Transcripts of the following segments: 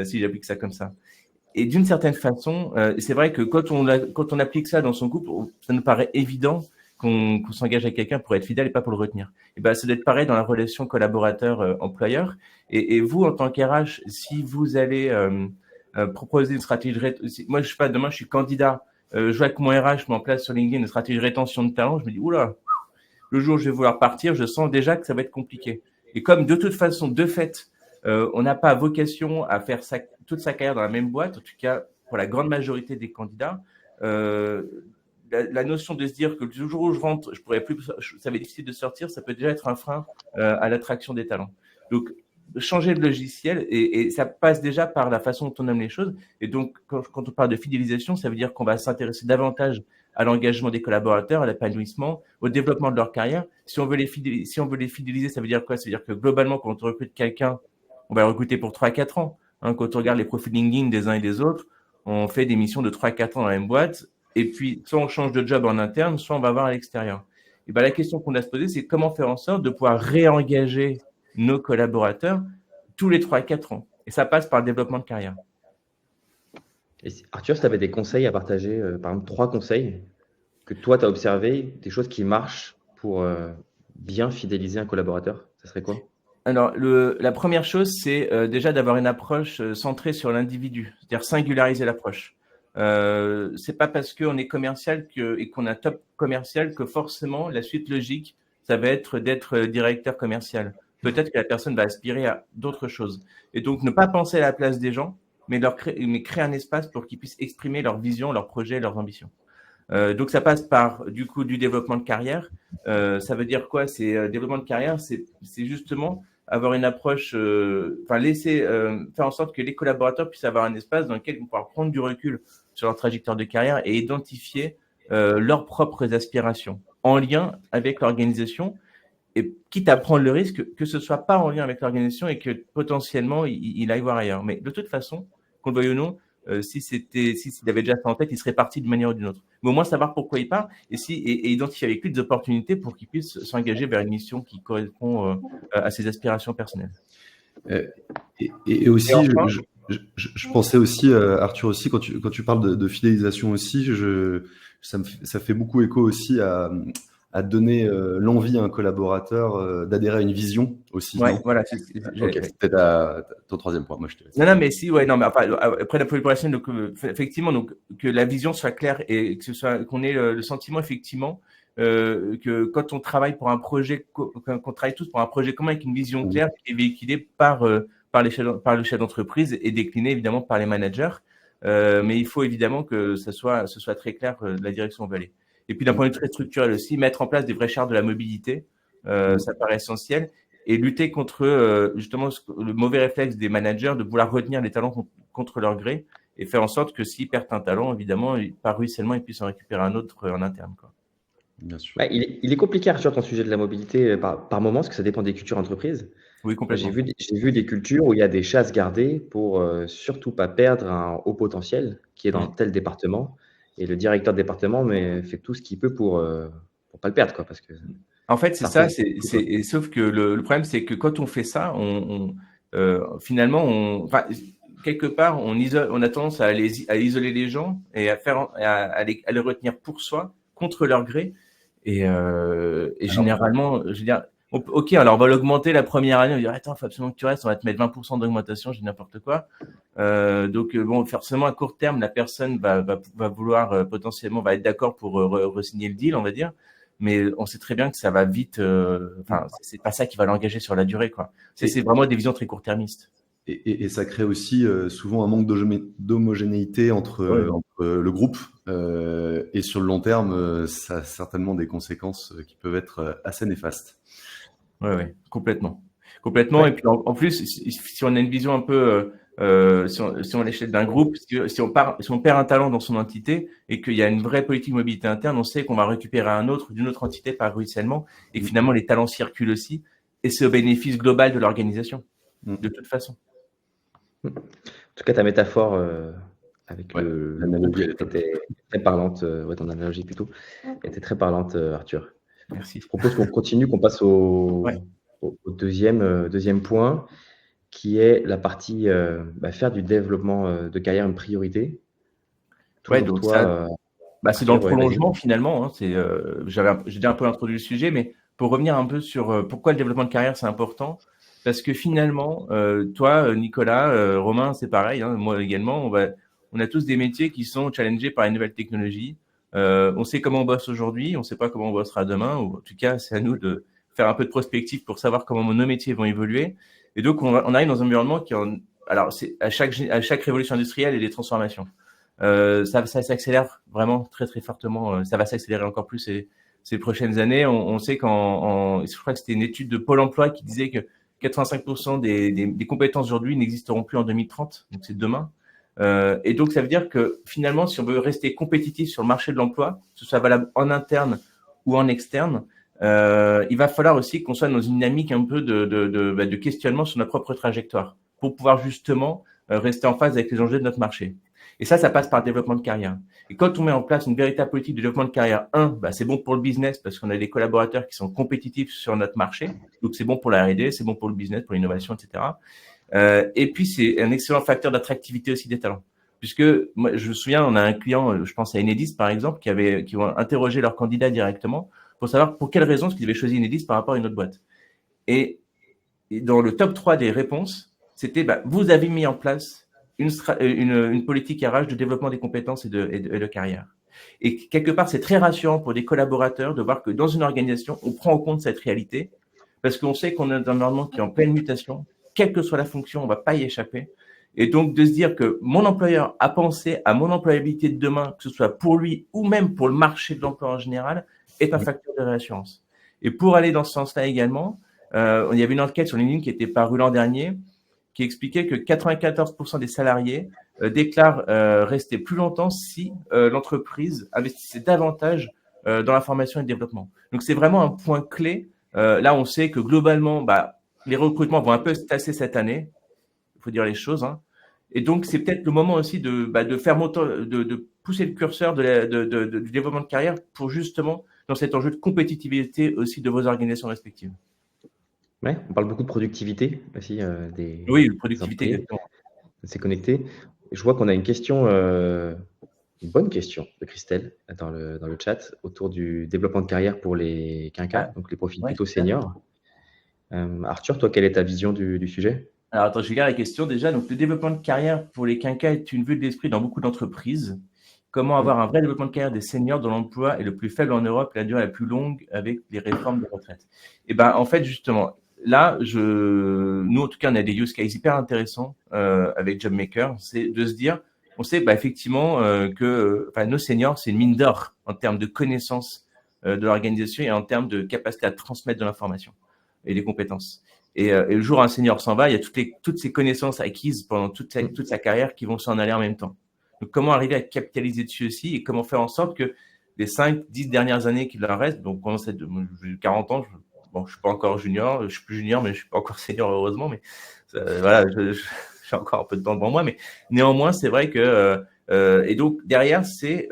si j'applique ça comme ça. Et d'une certaine façon, c'est vrai que quand on applique ça dans son couple, ça nous paraît évident qu'on s'engage avec quelqu'un pour être fidèle et pas pour le retenir. Et ben, ça doit être pareil dans la relation collaborateur-employeur. Et vous, en tant qu'RH, si vous allez proposer une stratégie de rétention, moi, je sais pas, demain, je suis candidat, je vois que mon RH met en place sur LinkedIn une stratégie de rétention de talent, je me dis, oula, le jour où je vais vouloir partir, je sens déjà que ça va être compliqué. Et comme de toute façon, de fait, on n'a pas vocation à faire toute sa carrière dans la même boîte, en tout cas pour la grande majorité des candidats, la notion de se dire que le jour où je rentre, je pourrais plus, ça va être difficile de sortir, ça peut déjà être un frein à l'attraction des talents. Donc, changer de logiciel, et ça passe déjà par la façon dont on aime les choses. Et donc, quand on parle de fidélisation, ça veut dire qu'on va s'intéresser davantage à l'engagement des collaborateurs, à l'épanouissement, au développement de leur carrière. Si on veut les fidéliser, ça veut dire quoi? Ça veut dire que globalement, quand on recrute quelqu'un, on va le recruter pour 3-4 ans. Quand on regarde les profils LinkedIn des uns et des autres, on fait des missions de 3-4 ans dans la même boîte, et puis soit on change de job en interne, soit on va voir à l'extérieur. Et ben, la question qu'on a à se poser, c'est comment faire en sorte de pouvoir réengager nos collaborateurs tous les 3-4 ans. Et ça passe par le développement de carrière. Et Arthur, si tu avais des conseils à partager, par exemple 3 conseils que toi, tu as observé, des choses qui marchent pour bien fidéliser un collaborateur, ça serait quoi? Alors, la première chose, c'est déjà d'avoir une approche centrée sur l'individu, c'est-à-dire singulariser l'approche. C'est pas parce qu'on est commercial et qu'on a un top commercial que forcément la suite logique, ça va être d'être directeur commercial. Peut-être que la personne va aspirer à d'autres choses. Et donc, ne pas penser à la place des gens, mais créer un espace pour qu'ils puissent exprimer leur vision, leurs projets, leurs ambitions. Donc, ça passe par, du coup, du développement de carrière. Ça veut dire quoi? C'est développement de carrière, c'est justement avoir une approche, laisser faire en sorte que les collaborateurs puissent avoir un espace dans lequel ils vont pouvoir prendre du recul sur leur trajectoire de carrière et identifier leurs propres aspirations en lien avec l'organisation, et quitte à prendre le risque que ce soit pas en lien avec l'organisation et que potentiellement il aille voir ailleurs. Mais de toute façon, qu'on le veuille ou non, s'il avait déjà ça en tête, il serait parti d'une manière ou d'une autre. Mais au moins savoir pourquoi il part et identifier avec lui des opportunités pour qu'il puisse s'engager vers une mission qui correspond à ses aspirations personnelles. Et aussi, enfin, je pensais aussi, Arthur, aussi, quand tu parles de fidélisation aussi, ça fait beaucoup écho aussi à donner l'envie à un collaborateur d'adhérer à une vision aussi. Ouais, non? voilà. Ok, c'était ton troisième point. Moi, je te laisse. Non, mais si, ouais, non, mais après la population, donc effectivement, donc que la vision soit claire et qu'on ait le sentiment effectivement que quand on travaille pour un projet, qu'on travaille tous pour un projet commun avec une vision claire qui est véhiculée par le chef d'entreprise et déclinée évidemment par les managers. Mais il faut évidemment que ce soit très clair la direction où on veut aller. Et puis d'un point de vue très structurel aussi, mettre en place des vraies chartes de la mobilité, ça paraît essentiel. Et lutter contre justement le mauvais réflexe des managers de vouloir retenir les talents contre leur gré et faire en sorte que s'ils perdent un talent, évidemment, par ruissellement, ils puissent en récupérer un autre en interne, quoi. Bien sûr. Bah, il est compliqué, Arthur, ton sujet de la mobilité par moment, parce que ça dépend des cultures entreprises. Oui, complètement. J'ai vu des cultures où il y a des chasses gardées pour surtout pas perdre un haut potentiel qui est dans tel département. Et le directeur de département fait tout ce qu'il peut pour pas le perdre, quoi, parce que en fait, c'est ça. Sauf que le problème, c'est que quand on fait ça, finalement, quelque part, on a tendance à isoler les gens et à les retenir pour soi, contre leur gré. Et généralement, je veux dire, ok, alors on va l'augmenter la première année, on va dire, attends, il faut absolument que tu restes, on va te mettre 20% d'augmentation, je dis n'importe quoi. Donc, bon, forcément, à court terme, la personne va vouloir, potentiellement, va être d'accord pour re-signer le deal, on va dire. Mais on sait très bien que ça va vite. C'est pas ça qui va l'engager sur la durée, quoi. C'est vraiment des visions très court-termistes. Et ça crée aussi souvent un manque d'homogénéité entre le groupe. Et sur le long terme, ça a certainement des conséquences qui peuvent être assez néfastes. Oui, complètement. Complètement. Ouais. Et puis en plus, si on a une vision un peu, si on l'échelle d'un groupe, si on perd un talent dans son entité et qu'il y a une vraie politique de mobilité interne, on sait qu'on va récupérer un autre d'une autre entité par ruissellement et que finalement les talents circulent aussi et c'est au bénéfice global de l'organisation, de toute façon. En tout cas, ta métaphore avec l'analogie était très parlante, ton analogie plutôt, était très parlante, Arthur. Merci. Je propose qu'on continue, qu'on passe au deuxième point. qui est la partie faire du développement de carrière une priorité. Ouais, Toujours donc toi, c'est dans le ouais, vas-y. prolongement finalement. Hein, j'ai déjà un peu introduit le sujet, mais pour revenir un peu sur pourquoi le développement de carrière c'est important, parce que finalement, toi, Nicolas, Romain, c'est pareil, hein, moi également, on a tous des métiers qui sont challengés par les nouvelles technologies. On sait comment on bosse aujourd'hui, on ne sait pas comment on bossera demain, ou en tout cas, c'est à nous de faire un peu de prospective pour savoir comment nos métiers vont évoluer. Et donc, on arrive dans un environnement alors, c'est à chaque révolution industrielle et des transformations. Ça s'accélère vraiment très très fortement. Ça va s'accélérer encore plus ces prochaines années. On sait je crois que c'était une étude de Pôle Emploi qui disait que 85% des compétences aujourd'hui n'existeront plus en 2030, donc c'est demain. Et donc ça veut dire que finalement, si on veut rester compétitif sur le marché de l'emploi, que ce soit valable en interne ou en externe, il va falloir aussi qu'on soit dans une dynamique un peu de questionnement sur notre propre trajectoire pour pouvoir justement rester en phase avec les enjeux de notre marché. Et ça passe par le développement de carrière. Et quand on met en place une véritable politique de développement de carrière, c'est bon pour le business parce qu'on a des collaborateurs qui sont compétitifs sur notre marché. Donc, c'est bon pour la R&D, c'est bon pour le business, pour l'innovation, etc. Et puis, c'est un excellent facteur d'attractivité aussi des talents. Puisque, moi, je me souviens, on a un client, je pense à Enedis, par exemple, qui ont interrogé leurs candidats directement pour savoir pour quelles raisons est-ce qu'ils avaient choisi Enedis par rapport à une autre boîte. Et dans le top 3 des réponses, c'était, vous avez mis en place une politique RH de développement des compétences et de carrière. Et quelque part, c'est très rassurant pour des collaborateurs de voir que dans une organisation, on prend en compte cette réalité parce qu'on sait qu'on est dans un environnement qui est en pleine mutation. Quelle que soit la fonction, on ne va pas y échapper. Et donc, de se dire que mon employeur a pensé à mon employabilité de demain, que ce soit pour lui ou même pour le marché de l'emploi en général, est un facteur de réassurance. Et pour aller dans ce sens-là également, il y avait une enquête sur LinkedIn qui était parue l'an dernier qui expliquait que 94% des salariés déclarent rester plus longtemps si l'entreprise investissait davantage dans la formation et le développement. Donc, c'est vraiment un point clé. Là, on sait que globalement, les recrutements vont un peu se tasser cette année. Il faut dire les choses. Hein. Et donc, c'est peut-être le moment aussi de faire monter, de pousser le curseur du développement de carrière pour justement, dans cet enjeu de compétitivité aussi de vos organisations respectives. Ouais, on parle beaucoup de productivité aussi oui, productivité, exactement. C'est connecté. Je vois qu'on a une question, une bonne question de Christelle dans le chat autour du développement de carrière pour les quinquas, donc les profils plutôt seniors. Arthur, toi, quelle est ta vision du sujet? Alors, attends, je regarde la question déjà. Donc, le développement de carrière pour les quinquas est une vue de l'esprit dans beaucoup d'entreprises. Comment avoir un vrai développement de carrière des seniors dont l'emploi est le plus faible en Europe et la durée la plus longue avec les réformes de retraite? Et en fait, justement, là, nous, en tout cas, on a des use cases hyper intéressants avec JobMaker. C'est de se dire, on sait effectivement que nos seniors, c'est une mine d'or en termes de connaissances de l'organisation et en termes de capacité à transmettre de l'information et des compétences. Et le jour où un senior s'en va, il y a toutes ces connaissances acquises pendant toute sa carrière qui vont s'en aller en même temps. Donc, comment arriver à capitaliser dessus aussi et comment faire en sorte que les 5-10 dernières années qu'il leur reste, donc pendant j'ai 40 ans, je ne suis pas encore junior, je suis plus junior, mais je ne suis pas encore senior, heureusement, mais voilà, j'ai encore un peu de temps devant moi, mais néanmoins, c'est vrai que et donc derrière, c'est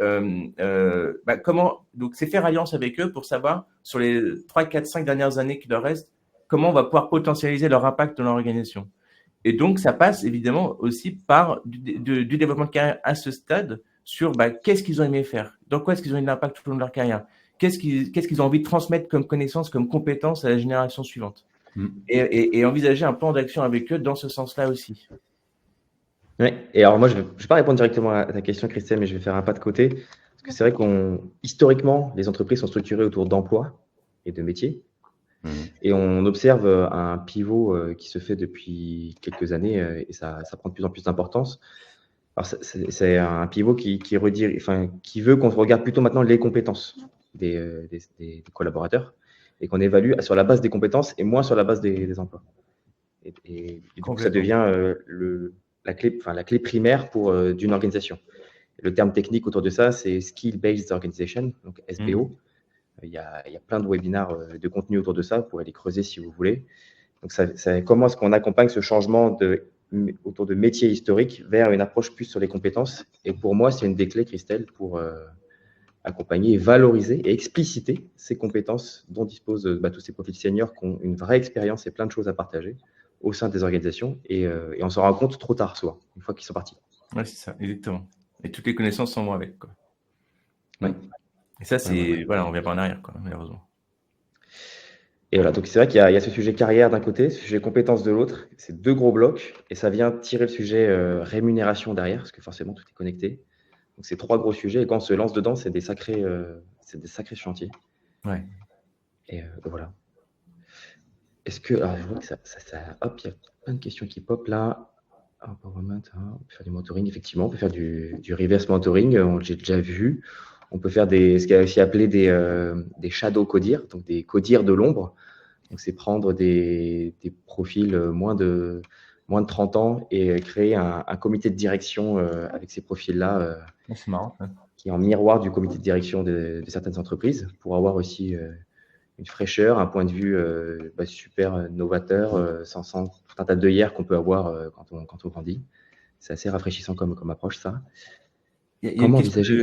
c'est faire alliance avec eux pour savoir sur les 3, 4, 5 dernières années qui leur restent, comment on va pouvoir potentialiser leur impact dans l'organisation. Et donc, ça passe évidemment aussi par du développement de carrière à ce stade sur qu'est-ce qu'ils ont aimé faire, dans quoi est-ce qu'ils ont eu de l'impact tout au long de leur carrière, qu'est-ce qu'ils ont envie de transmettre comme connaissances, comme compétences à la génération suivante. Et envisager un plan d'action avec eux dans ce sens-là aussi. Oui, et alors moi, je ne vais pas répondre directement à ta question, Christelle, mais je vais faire un pas de côté. Parce que c'est vrai historiquement, les entreprises sont structurées autour d'emplois et de métiers. Et on observe un pivot qui se fait depuis quelques années et ça prend de plus en plus d'importance. Alors, c'est un pivot qui veut qu'on regarde plutôt maintenant les compétences des collaborateurs et qu'on évalue sur la base des compétences et moins sur la base des emplois. Et donc, ça devient la clé primaire d'une organisation. Le terme technique autour de ça, c'est Skill-Based Organization, donc SBO. Il y a plein de webinaires de contenu autour de ça, vous pourrez les creuser si vous voulez. Donc, comment est-ce qu'on accompagne ce changement autour de métiers historiques vers une approche plus sur les compétences? Et pour moi, c'est une des clés, Christelle, pour accompagner et valoriser et expliciter ces compétences dont disposent tous ces profils seniors qui ont une vraie expérience et plein de choses à partager au sein des organisations et on s'en rend compte trop tard, souvent, une fois qu'ils sont partis. Ouais, c'est ça, exactement. Et toutes les connaissances s'en vont avec, quoi. Ouais. Et ça, c'est voilà, on revient pas en arrière, quoi, malheureusement. Et voilà, donc c'est vrai qu'il y a ce sujet carrière d'un côté, ce sujet compétences de l'autre, c'est 2 gros blocs, et ça vient tirer le sujet rémunération derrière, parce que forcément tout est connecté. Donc c'est 3 gros sujets, et quand on se lance dedans, c'est des sacrés chantiers. Ouais. Et voilà. Est-ce que, alors je vois que ça, hop, il y a plein de questions qui pop là. Empowerment, on peut faire du mentoring, effectivement, on peut faire du reverse mentoring, j'ai déjà vu. On peut faire ce qui est aussi appelé des shadow codiers, donc des codiers de l'ombre. Donc, c'est prendre des profils moins de 30 ans et créer un comité de direction avec ces profils-là, C'est marrant. qui est en miroir du comité de direction de certaines entreprises, pour avoir aussi une fraîcheur, un point de vue super novateur, sans tout un tas d'œillères qu'on peut avoir quand on grandit. C'est assez rafraîchissant comme approche, ça. Comment envisager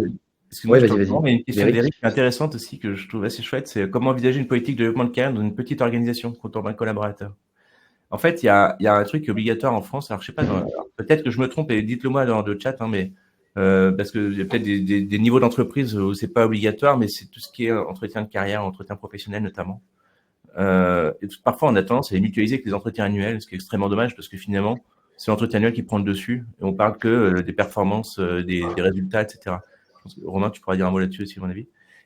Excuse-moi, Ouais, je te vas-y. reprends, mais une question Eric. d'Eric intéressante aussi que je trouve assez chouette, c'est comment envisager une politique de développement de carrière dans une petite organisation quand on a un collaborateur. En fait, il y a un truc qui est obligatoire en France. Alors, je sais pas, peut-être que je me trompe et dites-le moi dans le chat, mais parce que il y a peut-être des niveaux d'entreprise où c'est pas obligatoire, mais c'est tout ce qui est entretien de carrière, entretien professionnel notamment. Et parfois, on a tendance à les mutualiser avec les entretiens annuels, ce qui est extrêmement dommage parce que finalement, c'est l'entretien annuel qui prend le dessus et on parle que des performances, des résultats, etc. Romain, tu pourras dire un mot là-dessus aussi, à mon avis.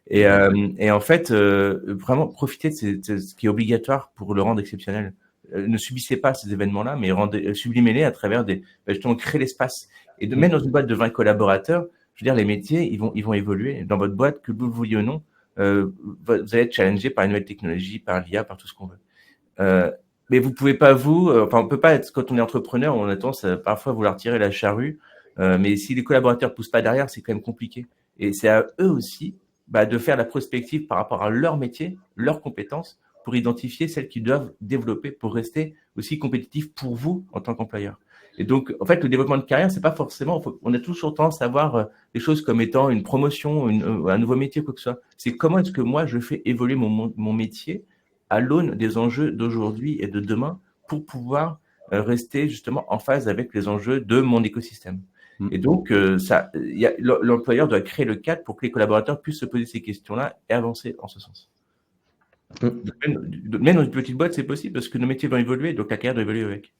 Et en fait, vraiment profiter de ce qui est obligatoire pour le rendre exceptionnel. Ne subissez pas ces événements-là, mais sublimez-les à travers justement, créer l'espace. Et même dans une boîte de 20 collaborateurs, je veux dire, les métiers, ils vont évoluer. Dans votre boîte, que vous le vouliez ou non, vous allez être challengé par une nouvelle technologie, par l'IA, par tout ce qu'on veut. Mais vous pouvez pas on peut pas être, quand on est entrepreneur, on a tendance à parfois vouloir tirer la charrue. Mais si les collaborateurs poussent pas derrière, c'est quand même compliqué. Et c'est à eux aussi de faire la prospective par rapport à leur métier, leurs compétences, pour identifier celles qu'ils doivent développer pour rester aussi compétitifs pour vous en tant qu'employeur. Et donc, en fait, le développement de carrière, c'est pas forcément, on a toujours tendance à voir les choses comme étant une promotion, un nouveau métier, quoi que ce soit. C'est comment est-ce que moi, je fais évoluer mon métier à l'aune des enjeux d'aujourd'hui et de demain pour pouvoir rester justement en phase avec les enjeux de mon écosystème. Et donc, l'employeur doit créer le cadre pour que les collaborateurs puissent se poser ces questions-là et avancer en ce sens. Même dans une petite boîte, c'est possible parce que nos métiers vont évoluer, donc la carrière doit évoluer avec.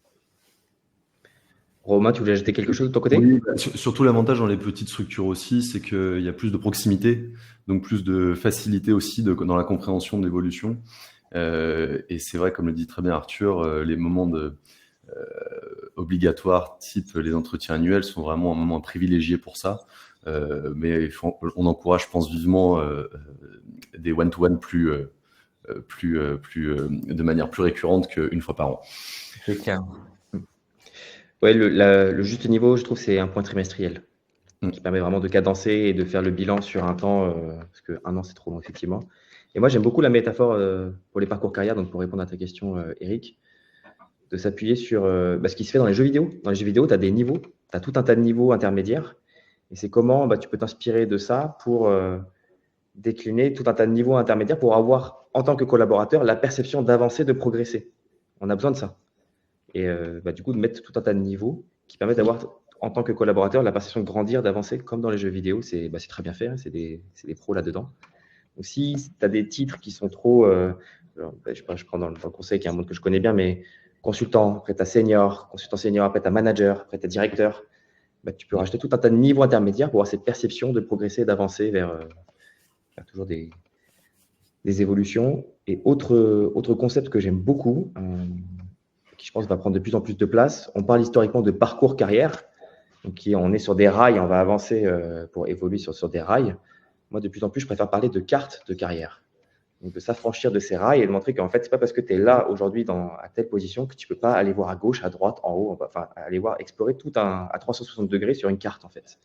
Romain, tu voulais ajouter quelque chose de ton côté? Oui, surtout l'avantage dans les petites structures aussi, c'est qu'il y a plus de proximité, donc plus de facilité aussi dans la compréhension de l'évolution. Et c'est vrai, comme le dit très bien Arthur, les moments obligatoires, type les entretiens annuels, sont vraiment un moment privilégié pour ça. Mais on encourage, je pense, vivement des one-to-one de manière plus récurrente qu'une fois par an. C'est clair. Ouais, le juste niveau, je trouve, c'est un point trimestriel qui permet vraiment de cadencer et de faire le bilan sur un temps, parce qu'un an, c'est trop long, effectivement. Et moi, j'aime beaucoup la métaphore pour les parcours carrière, donc pour répondre à ta question, Eric, de s'appuyer sur ce qui se fait dans les jeux vidéo. Dans les jeux vidéo, tu as des niveaux, tu as tout un tas de niveaux intermédiaires, et c'est comment tu peux t'inspirer de ça pour décliner tout un tas de niveaux intermédiaires pour avoir, en tant que collaborateur, la perception d'avancer, de progresser. On a besoin de ça. Et du coup, de mettre tout un tas de niveaux qui permettent d'avoir, en tant que collaborateur, la perception de grandir, d'avancer, comme dans les jeux vidéo. C'est très bien fait, hein, c'est des pros là-dedans. Donc, si tu as des titres qui sont trop, je prends dans le conseil, qui est un monde que je connais bien, mais consultant, après tu as senior, après tu as manager, après tu as directeur, tu peux rajouter tout un tas de niveaux intermédiaires pour avoir cette perception de progresser, d'avancer vers toujours des évolutions. Et autre concept que j'aime beaucoup, qui je pense va prendre de plus en plus de place, on parle historiquement de parcours carrière. Donc, on est sur des rails, on va avancer pour évoluer sur des rails. Moi, de plus en plus, je préfère parler de carte de carrière. Donc, de s'affranchir de ces rails et de montrer qu'en fait, ce n'est pas parce que tu es là aujourd'hui à telle position que tu ne peux pas aller voir à gauche, à droite, en haut, enfin, aller voir, explorer tout à 360 degrés sur une carte, en fait.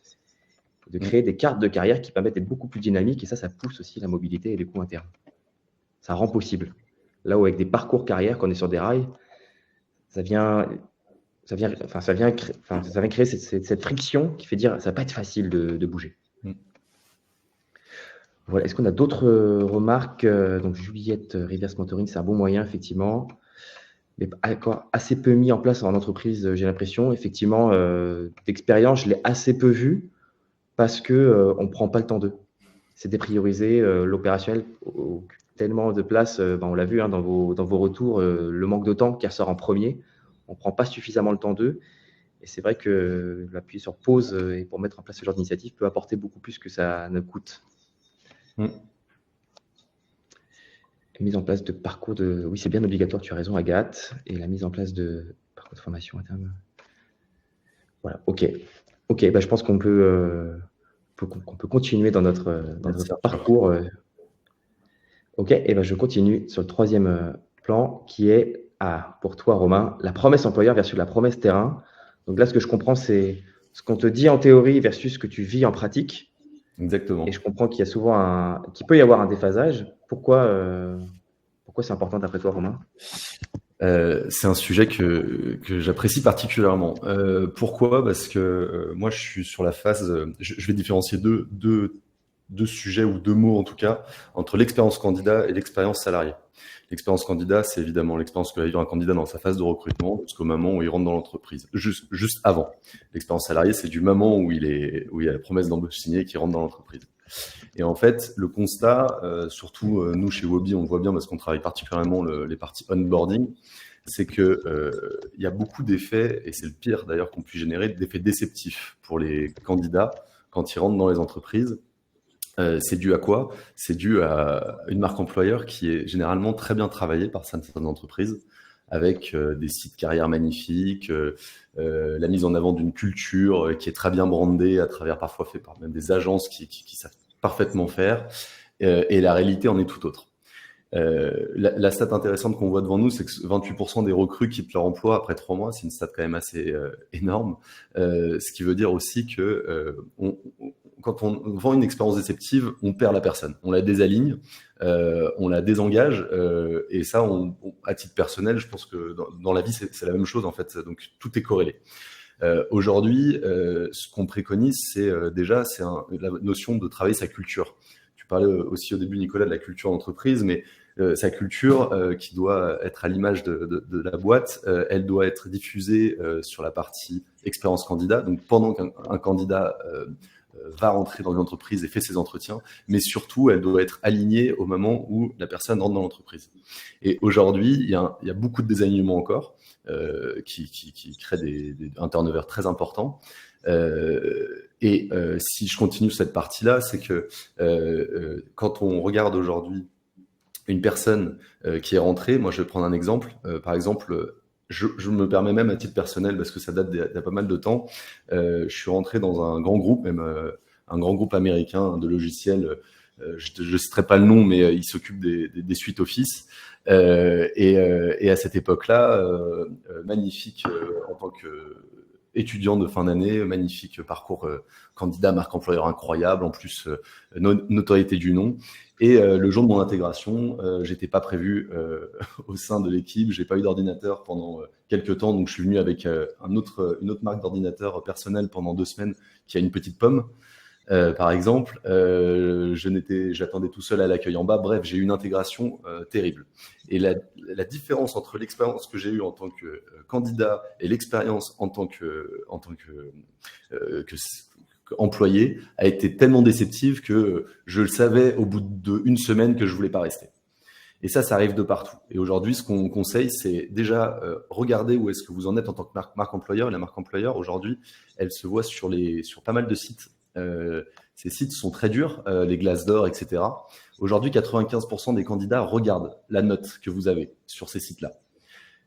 De créer des cartes de carrière qui permettent d'être beaucoup plus dynamiques et ça pousse aussi la mobilité et les coûts internes. Ça rend possible. Là où avec des parcours carrière, quand on est sur des rails, ça vient créer cette friction qui fait dire ça va pas être facile de bouger. Voilà. Est-ce qu'on a d'autres remarques? Donc Juliette, reverse mentoring, c'est un bon moyen, effectivement. mais encore assez peu mis en place en entreprise, j'ai l'impression. Effectivement, d'expérience, je l'ai assez peu vu parce que on prend pas le temps d'eux. C'est dépriorisé, l'opérationnel occupe tellement de place, on l'a vu dans vos retours, le manque de temps qui ressort en premier. On prend pas suffisamment le temps d'eux. Et c'est vrai que l'appuyer sur pause et pour mettre en place ce genre d'initiative peut apporter beaucoup plus que ça ne coûte. Mise en place de parcours de... Oui, c'est bien obligatoire, tu as raison, Agathe. Et la mise en place de parcours de formation interne. Voilà, ok. Ok, je pense qu'on peut, qu'on peut continuer dans notre parcours. Ok, et je continue sur le troisième plan qui est, pour toi, Romain, la promesse employeur versus la promesse terrain. Donc là, ce que je comprends, c'est ce qu'on te dit en théorie versus ce que tu vis en pratique. Exactement. Et je comprends qu'il y a souvent qu'il peut y avoir un déphasage. Pourquoi c'est important d'après toi, Romain? C'est un sujet que j'apprécie particulièrement. Pourquoi? Parce que moi, je suis sur la phase. Je vais différencier deux sujets ou deux mots en tout cas entre l'expérience candidat et l'expérience salarié. L'expérience candidat, c'est évidemment l'expérience que va vivre un candidat dans sa phase de recrutement jusqu'au moment où il rentre dans l'entreprise, juste avant. L'expérience salariée, c'est du moment où il y a la promesse d'embauche signée et qu'il rentre dans l'entreprise. Et en fait, le constat, surtout nous chez Wobi, on le voit bien parce qu'on travaille particulièrement les parties onboarding, c'est que il y a beaucoup d'effets, et c'est le pire d'ailleurs qu'on puisse générer, d'effets déceptifs pour les candidats quand ils rentrent dans les entreprises. C'est dû à quoi? C'est dû à une marque employeur qui est généralement très bien travaillée par certaines entreprises, avec des sites carrières magnifiques, la mise en avant d'une culture qui est très bien brandée à travers, parfois fait par même des agences qui savent parfaitement faire, et la réalité en est tout autre. La stat intéressante qu'on voit devant nous, c'est que 28% des recrues quittent leur emploi après 3 mois. C'est une stat quand même assez énorme. Ce qui veut dire aussi que quand on vend une expérience déceptive, on perd la personne. On la désaligne, on la désengage. Et ça, à titre personnel, je pense que dans la vie, c'est la même chose en fait. Donc tout est corrélé. Aujourd'hui, ce qu'on préconise, c'est la notion de travailler sa culture. Tu parlais aussi au début, Nicolas, de la culture d'entreprise, mais sa culture qui doit être à l'image de la boîte, elle doit être diffusée sur la partie expérience candidat. Donc pendant qu'un candidat va rentrer dans l'entreprise et fait ses entretiens, mais surtout, elle doit être alignée au moment où la personne rentre dans l'entreprise. Et aujourd'hui, il y a beaucoup de désalignements encore qui créent un turnover très important. Si je continue cette partie-là, c'est que quand on regarde aujourd'hui une personne qui est rentrée, moi je vais prendre un exemple, par exemple, je me permets même à titre personnel, parce que ça date d'il y a pas mal de temps, je suis rentré dans un grand groupe, même un grand groupe américain de logiciels, je ne citerai pas le nom, mais il s'occupe des suites Office, et à cette époque-là, magnifique en tant que étudiant de fin d'année, magnifique parcours candidat, marque employeur incroyable, en plus notoriété du nom. Et le jour de mon intégration, j'étais pas prévu au sein de l'équipe, j'ai pas eu d'ordinateur pendant quelques temps, donc je suis venu avec une autre marque d'ordinateur personnel pendant 2 semaines qui a une petite pomme. Par exemple, j'attendais tout seul à l'accueil en bas. Bref, j'ai eu une intégration terrible. Et la différence entre l'expérience que j'ai eue en tant que candidat et l'expérience en tant que employé a été tellement déceptive que je le savais au bout d'1 semaine que je voulais pas rester. Et ça arrive de partout. Et aujourd'hui, ce qu'on conseille, c'est déjà regarder où est-ce que vous en êtes en tant que marque employeur. Et la marque employeur, aujourd'hui, elle se voit sur pas mal de sites. Ces sites sont très durs, les Glassdoor, etc. Aujourd'hui, 95% des candidats regardent la note que vous avez sur ces sites-là.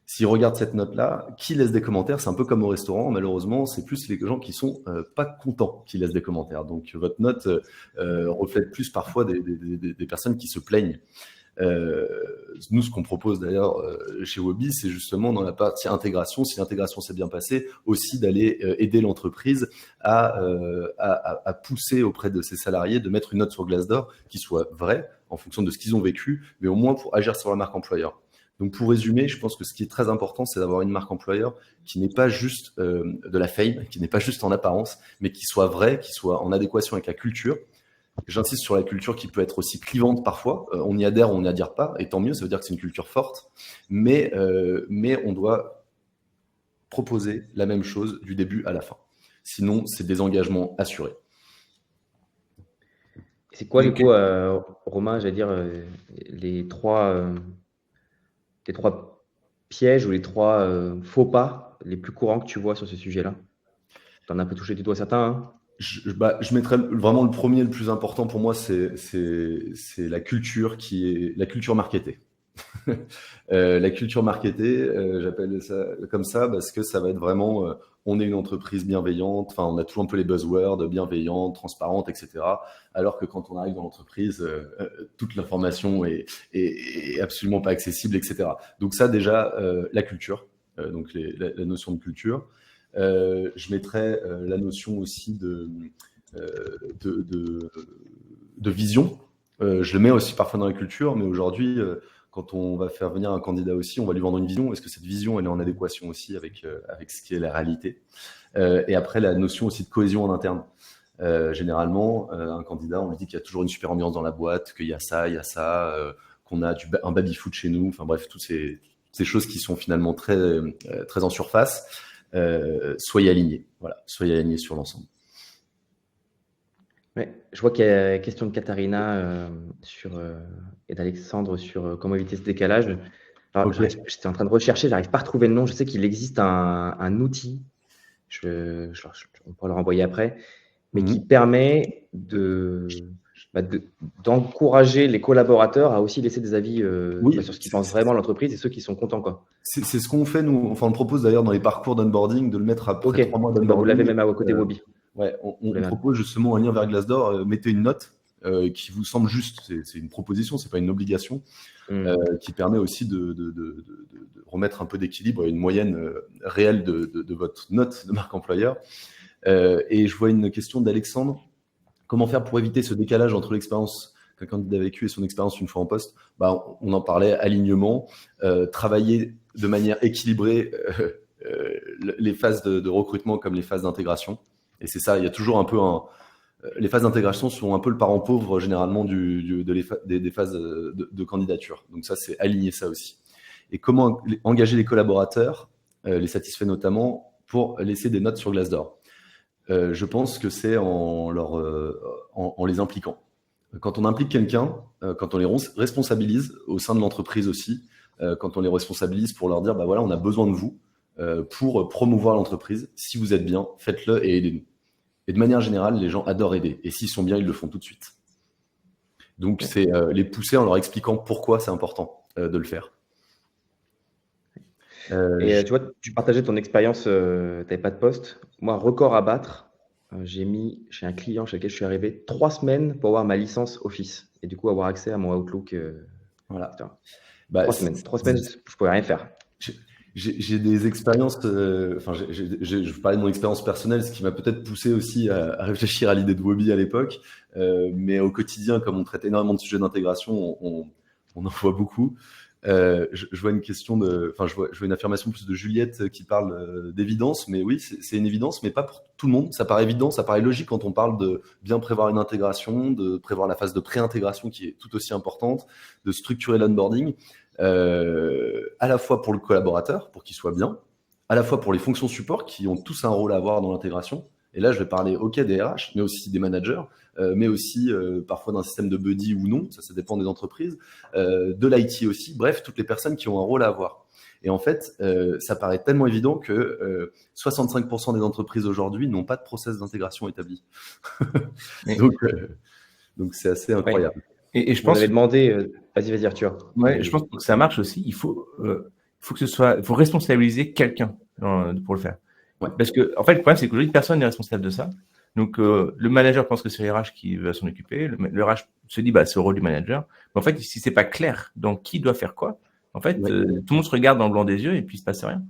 S'ils regardent cette note-là, qui laisse des commentaires? C'est un peu comme au restaurant, malheureusement, c'est plus les gens qui sont pas contents qui laissent des commentaires. Donc votre note reflète plus parfois des personnes qui se plaignent. Nous, ce qu'on propose d'ailleurs chez Wobi, c'est justement dans la partie intégration, si l'intégration s'est bien passée, aussi d'aller aider l'entreprise à pousser auprès de ses salariés de mettre une note sur Glassdoor qui soit vraie en fonction de ce qu'ils ont vécu, mais au moins pour agir sur la marque employeur. Donc pour résumer, je pense que ce qui est très important, c'est d'avoir une marque employeur qui n'est pas juste de la fame, qui n'est pas juste en apparence, mais qui soit vraie, qui soit en adéquation avec la culture. J'insiste sur la culture qui peut être aussi clivante parfois. On y adhère ou on n'y adhère pas, et tant mieux, ça veut dire que c'est une culture forte. Mais on doit proposer la même chose du début à la fin. Sinon, c'est des engagements assurés. C'est quoi, du coup, Romain, j'allais dire, les trois pièges ou les trois faux pas les plus courants que tu vois sur ce sujet-là? Tu en as un peu touché du doigt certains, hein? Je mettrais vraiment le premier, le plus important pour moi, c'est la culture la culture marketée. La culture marketée, j'appelle ça comme ça parce que ça va être vraiment, on est une entreprise bienveillante, enfin on a toujours un peu les buzzwords, bienveillante, transparente, etc. Alors que quand on arrive dans l'entreprise, toute l'information est absolument pas accessible, etc. Donc ça déjà, la culture, donc la notion de culture. Je mettrais la notion aussi de vision. Je le mets aussi parfois dans la culture, mais aujourd'hui, quand on va faire venir un candidat aussi, on va lui vendre une vision. Est-ce que cette vision, elle est en adéquation aussi avec ce qui est la réalité? Et après, la notion aussi de cohésion en interne. Généralement, un candidat, on lui dit qu'il y a toujours une super ambiance dans la boîte, qu'il y a ça, qu'on a un baby-foot chez nous. Enfin bref, toutes ces choses qui sont finalement très, très en surface. Soyez alignés. Voilà, soyez alignés sur l'ensemble. Ouais, je vois qu'il y a une question de Katharina et d'Alexandre sur comment éviter ce décalage. Alors, Okay. J'étais en train de rechercher, j'arrive pas à retrouver le nom. Je sais qu'il existe un outil, on pourra le renvoyer après, mais qui permet d'encourager les collaborateurs à aussi laisser des avis sur ce qu'ils pensent vraiment de l'entreprise et ceux qui sont contents, quoi. C'est ce qu'on fait, nous. Enfin, on le propose d'ailleurs dans les parcours d'onboarding, de le mettre après 3 mois d'onboarding. Vous l'avez même à côté Wobby. Ouais, on propose justement un lien vers Glassdoor. Mettez une note qui vous semble juste. C'est une proposition, c'est pas une obligation, qui permet aussi de remettre un peu d'équilibre et une moyenne réelle de votre note de marque employeur. Et je vois une question d'Alexandre. Comment faire pour éviter ce décalage entre l'expérience qu'un candidat a vécue et son expérience une fois en poste? On en parlait, alignement, travailler de manière équilibrée les phases de recrutement comme les phases d'intégration. Et c'est ça, il y a toujours un peu les phases d'intégration sont un peu le parent pauvre généralement des phases de candidature. Donc ça, c'est aligner ça aussi. Et comment engager les collaborateurs, les satisfaire notamment, pour laisser des notes sur Glassdoor. Je pense que c'est en les impliquant. Quand on implique quelqu'un, quand on les responsabilise au sein de l'entreprise aussi, quand on les responsabilise pour leur dire, bah voilà, on a besoin de vous pour promouvoir l'entreprise. Si vous êtes bien, faites-le et aidez-nous. Et de manière générale, les gens adorent aider. Et s'ils sont bien, ils le font tout de suite. Donc, c'est les pousser en leur expliquant pourquoi c'est important de le faire. Et tu vois, tu partageais ton expérience, tu n'avais pas de poste. Moi, record à battre, j'ai mis chez un client chez lequel je suis arrivé 3 semaines pour avoir ma licence Office et du coup avoir accès à mon Outlook. Voilà. 3 semaines, je ne pouvais rien faire. J'ai des expériences, je vous parlais de mon expérience personnelle, ce qui m'a peut-être poussé aussi à réfléchir à l'idée de Wobby à l'époque. Mais au quotidien, comme on traite énormément de sujets d'intégration, on en voit beaucoup. Je vois une question je vois une affirmation plus de Juliette qui parle d'évidence, mais oui, c'est une évidence, mais pas pour tout le monde. Ça paraît évident, ça paraît logique quand on parle de bien prévoir une intégration, de prévoir la phase de pré-intégration qui est tout aussi importante, de structurer l'onboarding, à la fois pour le collaborateur, pour qu'il soit bien, à la fois pour les fonctions support qui ont tous un rôle à avoir dans l'intégration. Et là, je vais parler des RH, mais aussi des managers, mais aussi parfois d'un système de buddy ou non, ça dépend des entreprises, de l'IT aussi, bref, toutes les personnes qui ont un rôle à avoir. Et en fait, ça paraît tellement évident que 65% des entreprises aujourd'hui n'ont pas de process d'intégration établi. Donc, c'est assez incroyable. Ouais. Et je pense. Vous avez demandé. Vas-y, Arthur. Ouais, je pense que ça marche aussi. Il faut responsabiliser quelqu'un pour le faire. Ouais. Parce que, en fait, le problème, c'est qu'aujourd'hui, personne n'est responsable de ça. Donc, le manager pense que c'est RH qui va s'en occuper. Le RH se dit, c'est le rôle du manager. Mais en fait, si c'est pas clair dans qui doit faire quoi, en fait, tout le monde se regarde dans le blanc des yeux et puis il se passe rien.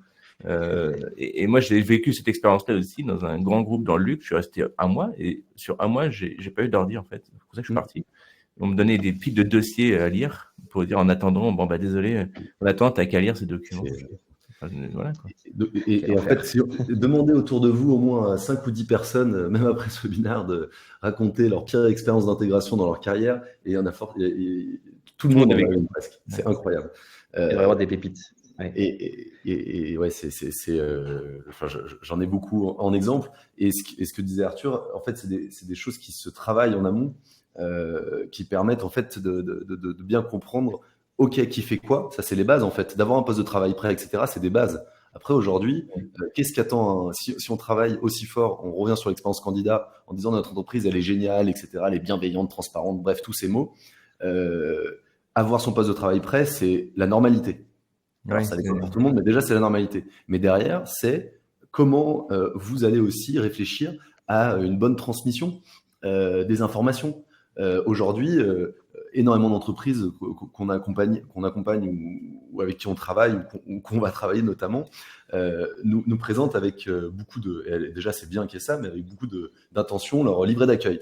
Et moi, j'ai vécu cette expérience-là aussi dans un grand groupe dans le luxe. Je suis resté 1 mois et sur 1 mois, j'ai pas eu d'ordi, en fait. C'est pour ça que je suis parti. On me donnait des piles de dossiers à lire pour dire en attendant, désolé, on attend, t'as qu'à lire ces documents. Voilà, quoi. Et en fait, si demandez autour de vous au moins à 5 ou 10 personnes, même après ce webinaire, de raconter leur pire expérience d'intégration dans leur carrière, et il y en a tout le monde en a eu presque. C'est incroyable. Il devrait y avoir des pépites. Ouais. Et ouais, j'en ai beaucoup en exemple. Et ce que disait Arthur, en fait, c'est des choses qui se travaillent en amont, qui permettent en fait de bien comprendre, ok, qui fait quoi. Ça, c'est les bases en fait. D'avoir un poste de travail prêt, etc. C'est des bases. Après, aujourd'hui, qu'est-ce qui attend si on travaille aussi fort, on revient sur l'expérience candidat en disant notre entreprise, elle est géniale, etc. Elle est bienveillante, transparente, bref, tous ces mots. Avoir son poste de travail prêt, c'est la normalité. Alors, ça dépend pour tout le monde, mais déjà, c'est la normalité. Mais derrière, c'est comment vous allez aussi réfléchir à une bonne transmission des informations. Aujourd'hui, énormément d'entreprises qu'on accompagne ou avec qui on travaille ou qu'on va travailler notamment, nous présentent avec beaucoup déjà, c'est bien qu'il y ait ça, mais avec beaucoup d'intention, leur livret d'accueil.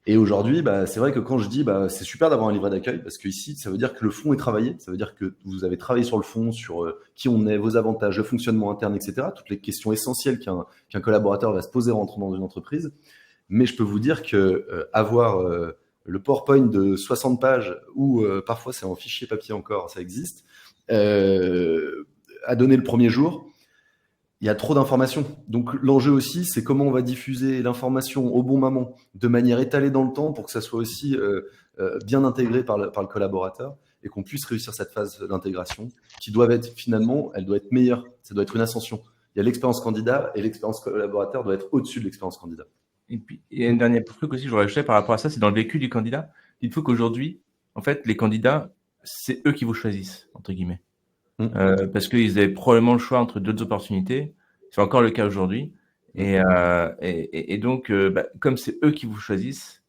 Et aujourd'hui, c'est vrai que quand je dis c'est super d'avoir un livret d'accueil, parce que ici, ça veut dire que le fond est travaillé, ça veut dire que vous avez travaillé sur le fond, sur qui on est, vos avantages, le fonctionnement interne, etc. Toutes les questions essentielles qu'un collaborateur va se poser en rentrant dans une entreprise. Mais je peux vous dire que avoir le PowerPoint de 60 pages, ou parfois c'est en fichier papier encore, ça existe, à donner le premier jour, il y a trop d'informations. Donc l'enjeu aussi, c'est comment on va diffuser l'information au bon moment, de manière étalée dans le temps, pour que ça soit aussi bien intégré par le collaborateur et qu'on puisse réussir cette phase d'intégration, qui doit être finalement, elle doit être meilleure. Ça doit être une ascension. Il y a l'expérience candidat et l'expérience collaborateur doit être au-dessus de l'expérience candidat. Et puis, il y a un dernier truc aussi que je voudrais ajouter par rapport à ça, c'est dans le vécu du candidat. Il faut qu'aujourd'hui, en fait, les candidats, c'est eux qui vous choisissent, entre guillemets. Parce qu'ils avaient probablement le choix entre d'autres opportunités. C'est encore le cas aujourd'hui. Et donc, comme c'est eux qui vous choisissent,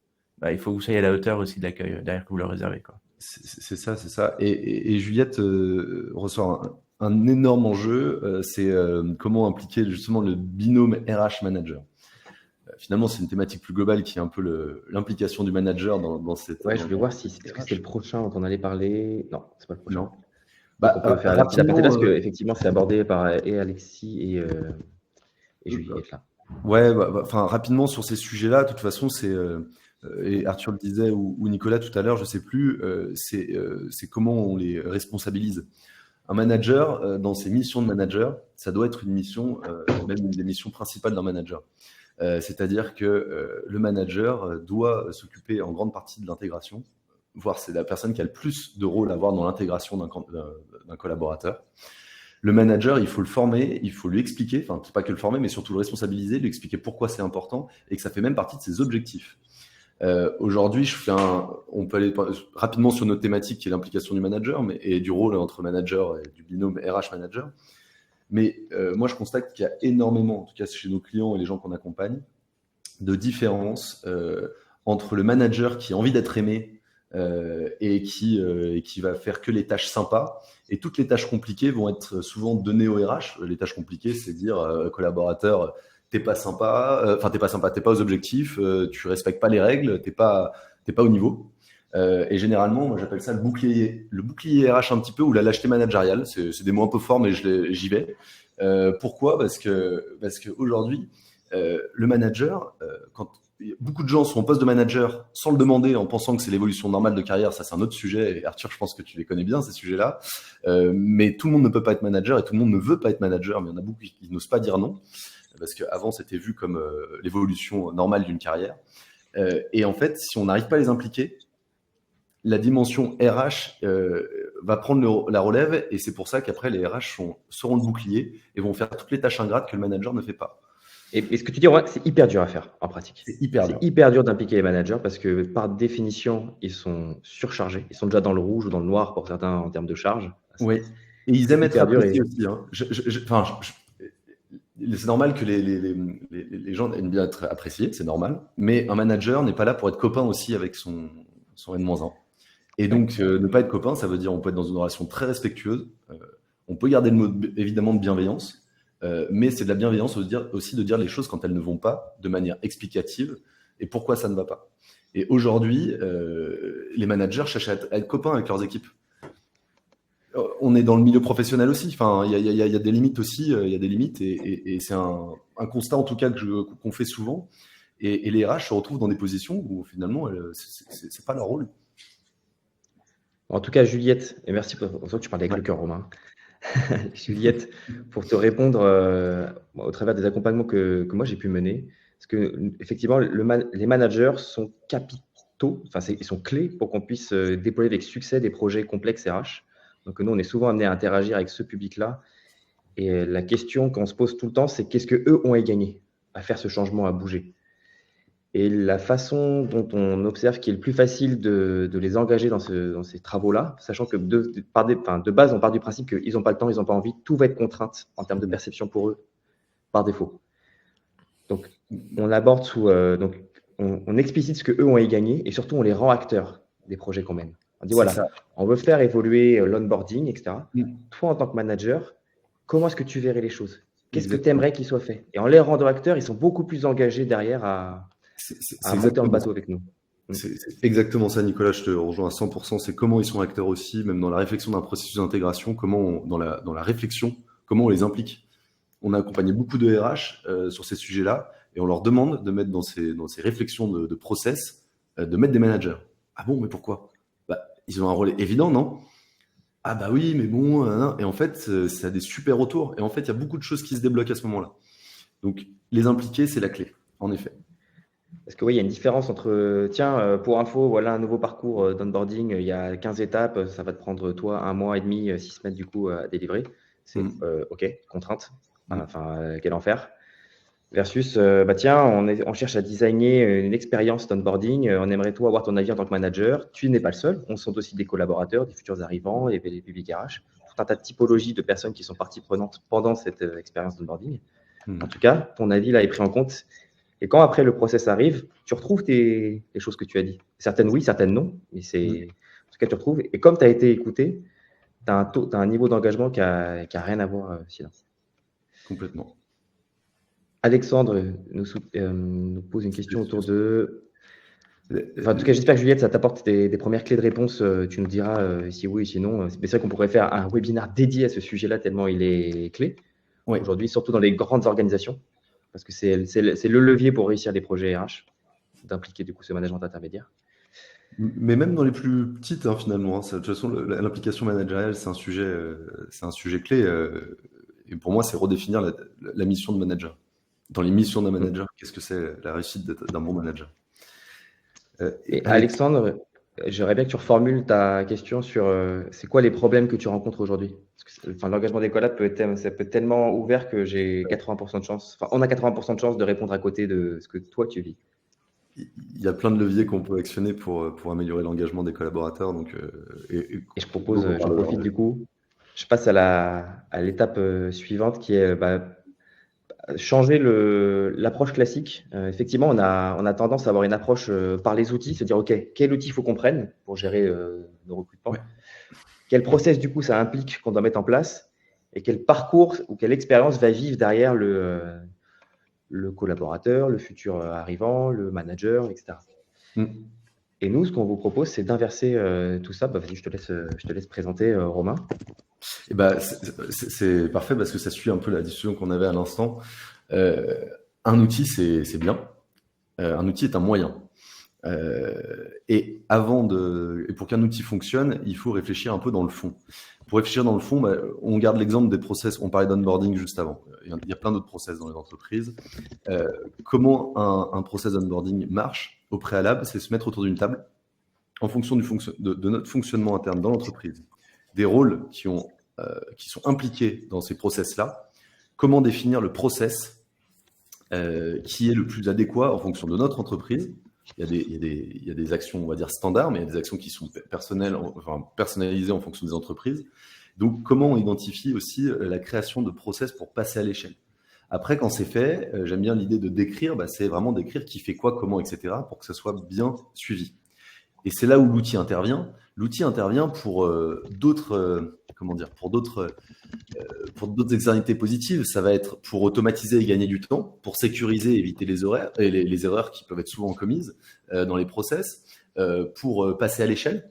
il faut que vous soyez à la hauteur aussi de l'accueil derrière que vous leur réservez, quoi. C'est ça. Et Juliette ressort un énorme enjeu, c'est comment impliquer justement le binôme RH-manager. Finalement, c'est une thématique plus globale qui est un peu l'implication du manager dans cette... Ouais, je voulais voir si c'est le prochain dont on allait parler. Non, c'est pas le prochain. Non. On peut faire la petite aparté parce que effectivement, c'est abordé par Alexis et Juliette là. Ouais, rapidement sur ces sujets-là, de toute façon, c'est et Arthur le disait ou Nicolas tout à l'heure, je sais plus, c'est comment on les responsabilise. Un manager, dans ses missions de manager, ça doit être une mission, même une des missions principales d'un manager. C'est-à-dire que le manager doit s'occuper en grande partie de l'intégration, voire c'est la personne qui a le plus de rôle à avoir dans l'intégration d'un collaborateur. Le manager, il faut le former, il faut lui expliquer, enfin, pas que le former, mais surtout le responsabiliser, lui expliquer pourquoi c'est important et que ça fait même partie de ses objectifs. Aujourd'hui, on peut aller rapidement sur notre thématique qui est l'implication du manager et du rôle entre manager et du binôme RH-manager. Mais moi, je constate qu'il y a énormément, en tout cas chez nos clients et les gens qu'on accompagne, de différences entre le manager qui a envie d'être aimé et qui va faire que les tâches sympas. Et toutes les tâches compliquées vont être souvent données au RH. Les tâches compliquées, c'est dire collaborateur, t'es pas sympa, t'es pas aux objectifs, tu respectes pas les règles, t'es pas au niveau. Et généralement, moi j'appelle ça le bouclier RH un petit peu, ou la lâcheté managériale. C'est des mots un peu forts, mais j'y vais. Pourquoi ? Parce que aujourd'hui, le manager, quand beaucoup de gens sont en poste de manager sans le demander, en pensant que c'est l'évolution normale de carrière, ça c'est un autre sujet. Et Arthur, je pense que tu les connais bien ces sujets-là. Mais tout le monde ne peut pas être manager et tout le monde ne veut pas être manager. Mais il y en a beaucoup qui n'osent pas dire non, parce qu'avant c'était vu comme l'évolution normale d'une carrière. Et en fait, si on n'arrive pas à les impliquer, la dimension RH va prendre la relève, et c'est pour ça qu'après les RH seront le bouclier et vont faire toutes les tâches ingrates que le manager ne fait pas. Et ce que tu dis, c'est hyper dur à faire en pratique. C'est hyper dur d'impliquer les managers parce que par définition, ils sont surchargés. Ils sont déjà dans le rouge ou dans le noir pour certains en termes de charge. Oui, et ils aiment être appréciés aussi. Hein. C'est normal que les gens aiment bien être appréciés, c'est normal. Mais un manager n'est pas là pour être copain aussi avec son N-1. Et donc, ne pas être copain, ça veut dire on peut être dans une relation très respectueuse. On peut garder le mot évidemment de bienveillance. Mais c'est de la bienveillance aussi de dire les choses quand elles ne vont pas, de manière explicative, et pourquoi ça ne va pas. Et aujourd'hui, les managers cherchent à être copains avec leurs équipes. on est dans le milieu professionnel aussi. Enfin, il y a des limites aussi. Il y a des limites et c'est un constat en tout cas qu'on fait souvent. Et les RH se retrouvent dans des positions où finalement, c'est pas leur rôle. En tout cas, Juliette, et merci pour ça que tu parles avec le cœur, Romain. Juliette, pour te répondre au travers des accompagnements que moi j'ai pu mener, parce que effectivement, les managers sont capitaux, enfin ils sont clés pour qu'on puisse déployer avec succès des projets complexes RH. Donc nous, on est souvent amené à interagir avec ce public-là. Et la question qu'on se pose tout le temps, c'est qu'est-ce qu'eux ont à y gagner à faire ce changement, à bouger. Et la façon dont on observe qu'il est le plus facile de les engager dans ces travaux-là, sachant que de base, on part du principe qu'ils n'ont pas le temps, ils n'ont pas envie, tout va être contrainte en termes de perception pour eux, par défaut. Donc, on l'aborde donc, on explicite ce qu'eux ont à y gagner et surtout, on les rend acteurs des projets qu'on mène. On dit, voilà, on veut faire évoluer l'onboarding, etc. Toi, en tant que manager, comment est-ce que tu verrais les choses? Qu'est-ce que tu aimerais qu'ils soient faits? Et en les rendant acteurs, ils sont beaucoup plus engagés derrière à monter en bateau avec nous. C'est exactement ça, Nicolas, je te rejoins à 100%. C'est comment ils sont acteurs aussi, même dans la réflexion d'un processus d'intégration, dans la réflexion, comment on les implique. On a accompagné beaucoup de RH sur ces sujets-là et on leur demande de mettre dans ces réflexions de process, de mettre des managers. Ah bon, mais pourquoi? Ils ont un rôle évident, non? Ah bah oui, mais bon, et en fait, ça a des super retours. Et en fait, il y a beaucoup de choses qui se débloquent à ce moment-là. Donc, les impliquer, c'est la clé, en effet. Parce que oui, il y a une différence entre, tiens, pour info, voilà un nouveau parcours d'onboarding, il y a 15 étapes, ça va te prendre, toi, 1 mois et demi, 6 semaines du coup à délivrer. C'est OK, contrainte, enfin, quel enfer. Versus, tiens, on cherche à designer une expérience d'onboarding, on aimerait toi avoir ton avis en tant que manager. Tu n'es pas le seul, on sont aussi des collaborateurs, des futurs arrivants et des publics RH. Tout un tas de typologies de personnes qui sont parties prenantes pendant cette expérience d'onboarding. En tout cas, ton avis là est pris en compte. Et quand après le process arrive, tu retrouves les choses que tu as dit. Certaines oui, certaines non. Mais en tout cas, tu retrouves. Et comme tu as été écouté, tu as un niveau d'engagement qui n'a rien à voir sinon. Complètement. Alexandre nous pose une question autour de… Enfin, en tout cas, j'espère que Juliette, ça t'apporte des premières clés de réponse. Tu nous diras si oui, sinon. Mais c'est vrai qu'on pourrait faire un webinaire dédié à ce sujet-là tellement il est clé. Ouais. Aujourd'hui, surtout dans les grandes organisations. Parce que c'est le levier pour réussir des projets RH, d'impliquer du coup ce management intermédiaire. Mais même dans les plus petites, finalement. De toute façon, l'implication managériale, c'est un sujet clé. Et pour moi, c'est redéfinir la mission de manager. Dans les missions d'un manager, qu'est-ce que c'est la réussite d'un bon manager? Et Alexandre, j'aimerais bien que tu reformules ta question sur c'est quoi les problèmes que tu rencontres aujourd'hui? L'engagement des collabs peut être tellement ouvert que j'ai 80% de chance. Enfin, on a 80% de chance de répondre à côté de ce que toi tu vis. Il y a plein de leviers qu'on peut actionner pour améliorer l'engagement des collaborateurs. Donc, et je propose, j'en profite du coup, je passe à l'étape suivante qui est changer l'approche classique. Effectivement, on a tendance à avoir une approche par les outils, se dire OK, quel outil il faut qu'on prenne pour gérer nos recrutements, quel process du coup ça implique qu'on doit mettre en place et quel parcours ou quelle expérience va vivre derrière le collaborateur, le futur arrivant, le manager, etc. Et nous, ce qu'on vous propose, c'est d'inverser tout ça. Vas-y, je te laisse présenter, Romain. Et c'est parfait parce que ça suit un peu la discussion qu'on avait à l'instant. Un outil, c'est bien. Un outil est un moyen. Et pour qu'un outil fonctionne, il faut réfléchir un peu dans le fond. Pour réfléchir dans le fond, on garde l'exemple des process. On parlait d'onboarding juste avant. Il y a plein d'autres process dans les entreprises. Comment un process d'onboarding marche au préalable, c'est se mettre autour d'une table en fonction de notre fonctionnement interne dans l'entreprise, des rôles qui sont impliqués dans ces process-là, comment définir le process qui est le plus adéquat en fonction de notre entreprise. Il y a des actions, on va dire, standards, mais il y a des actions qui sont personnalisées en fonction des entreprises. Donc, comment on identifie aussi la création de process pour passer à l'échelle. Après, quand c'est fait, j'aime bien l'idée de décrire, c'est vraiment décrire qui fait quoi, comment, etc., pour que ça soit bien suivi. Et c'est là où l'outil intervient. L'outil intervient pour d'autres externalités positives. Ça va être pour automatiser et gagner du temps, pour sécuriser et éviter les erreurs qui peuvent être souvent commises dans les process, pour passer à l'échelle.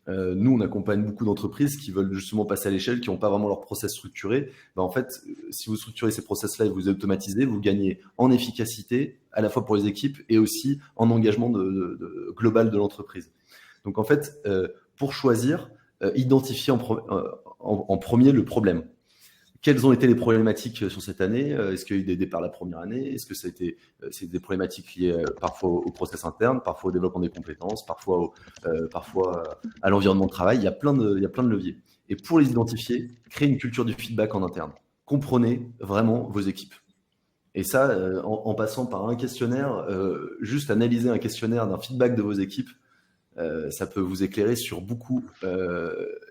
nous, on accompagne beaucoup d'entreprises qui veulent justement passer à l'échelle, qui n'ont pas vraiment leur process structuré. En fait, si vous structurez ces process-là et vous automatisez, vous gagnez en efficacité, à la fois pour les équipes et aussi en engagement global de l'entreprise. Donc, en fait, pour choisir, identifier en premier le problème. Quelles ont été les problématiques sur cette année? Est-ce qu'il y a eu des départs la première année? Est-ce que c'est des problématiques liées parfois au process interne, parfois au développement des compétences, parfois à l'environnement de travail? Il y a plein de leviers. Et pour les identifier, créez une culture du feedback en interne. Comprenez vraiment vos équipes. Et ça, en passant par un questionnaire, juste analyser un questionnaire d'un feedback de vos équipes, ça peut vous éclairer sur beaucoup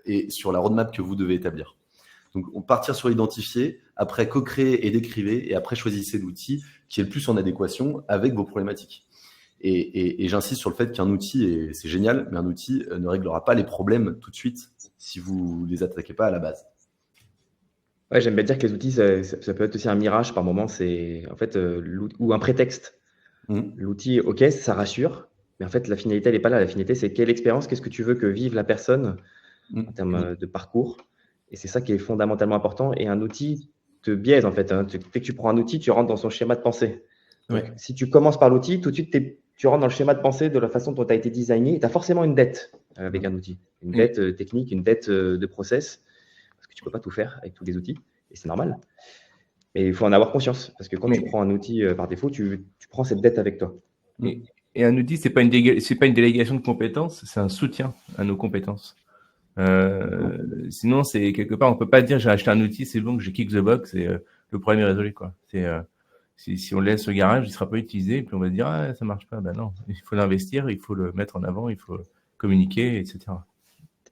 et sur la roadmap que vous devez établir. Donc, on partir sur identifier, après co-créer et décrivez, et après choisissez l'outil qui est le plus en adéquation avec vos problématiques. Et j'insiste sur le fait qu'un outil, et c'est génial, mais un outil ne réglera pas les problèmes tout de suite si vous ne les attaquez pas à la base. Ouais, j'aime bien dire que les outils, ça peut être aussi un mirage par moment, c'est en fait ou un prétexte. L'outil, ok, ça rassure, mais en fait, la finalité, elle n'est pas là. La finalité, c'est quelle expérience, qu'est-ce que tu veux que vive la personne en termes de parcours. Et c'est ça qui est fondamentalement important. Et un outil te biaise, en fait. Dès que tu prends un outil, tu rentres dans son schéma de pensée. Donc, si tu commences par l'outil, tout de suite, tu rentres dans le schéma de pensée de la façon dont tu as été designé. Tu as forcément une dette avec un outil. Une dette technique, une dette de process. Parce que tu ne peux pas tout faire avec tous les outils. Et c'est normal. Mais il faut en avoir conscience. Parce que quand tu prends un outil par défaut, tu prends cette dette avec toi. Et un outil, ce n'est pas une délégation de compétences, c'est un soutien à nos compétences. Sinon, c'est quelque part, on peut pas dire j'ai acheté un outil, c'est bon que j'ai kick the box et le problème est résolu, quoi. Si on le laisse au garage, il sera pas utilisé, et puis on va dire ça marche pas. Ben non, il faut l'investir, il faut le mettre en avant, il faut communiquer, etc.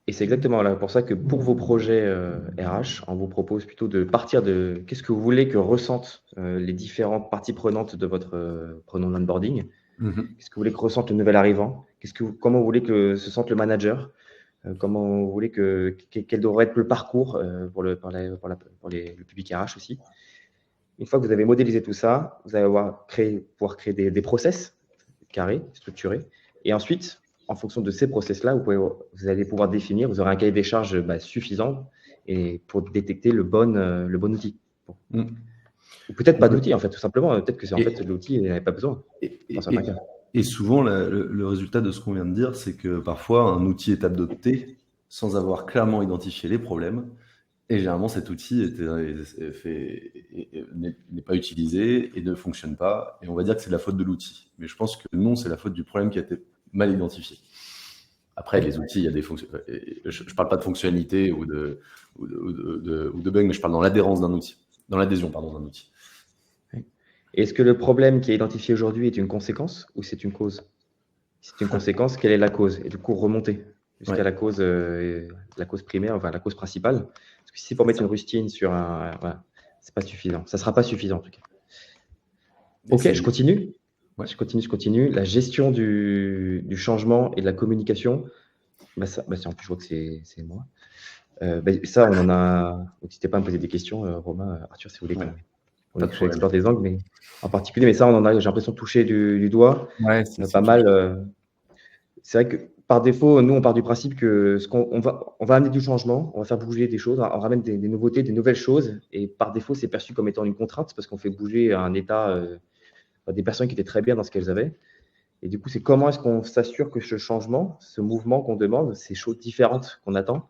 Et c'est exactement là pour ça que pour vos projets RH, on vous propose plutôt de partir de qu'est-ce que vous voulez que ressentent les différentes parties prenantes de votre prenons l'onboarding. Qu'est-ce que vous voulez que ressente le nouvel arrivant? Comment vous voulez que se sente le manager? Comment vous voulez quel devrait être le parcours pour le public RH aussi. Une fois que vous avez modélisé tout ça, vous allez pouvoir créer des process carrés, structurés. Et ensuite, en fonction de ces process-là, vous allez pouvoir définir, vous aurez un cahier des charges suffisant et pour détecter le bon outil. Ou peut-être pas d'outil, en fait, tout simplement. Peut-être que c'est en fait l'outil, il n'y avait pas besoin. Et souvent, le résultat de ce qu'on vient de dire, c'est que parfois, un outil est adopté sans avoir clairement identifié les problèmes. Et généralement, cet outil n'est pas utilisé et ne fonctionne pas. Et on va dire que c'est de la faute de l'outil. Mais je pense que non, c'est la faute du problème qui a été mal identifié. Après, les outils, il y a des fonctions. Je ne parle pas de fonctionnalité ou de bug, mais je parle dans l'adhérence d'un outil, dans l'adhésion, d'un outil. Est-ce que le problème qui est identifié aujourd'hui est une conséquence ou c'est une cause? Si c'est une conséquence, quelle est la cause? Et du coup, remonter jusqu'à la cause primaire, enfin la cause principale. Parce que si c'est pour mettre une rustine sur c'est pas suffisant. Ça ne sera pas suffisant en tout cas. Ok, je continue. Je continue. La gestion du changement et de la communication. En plus, je vois que c'est moi. Ça, on en a. N'hésitez pas à me poser des questions, Romain, Arthur, si vous voulez. On explore des angles, mais en particulier, mais ça, on en a, j'ai l'impression, touché du doigt. C'est pas mal. C'est vrai que par défaut, nous, on part du principe que on va amener du changement, on va faire bouger des choses, on ramène des nouveautés, des nouvelles choses, et par défaut, c'est perçu comme étant une contrainte parce qu'on fait bouger un état des personnes qui étaient très bien dans ce qu'elles avaient. Et du coup, c'est comment est-ce qu'on s'assure que ce changement, ce mouvement qu'on demande, ces choses différentes qu'on attend,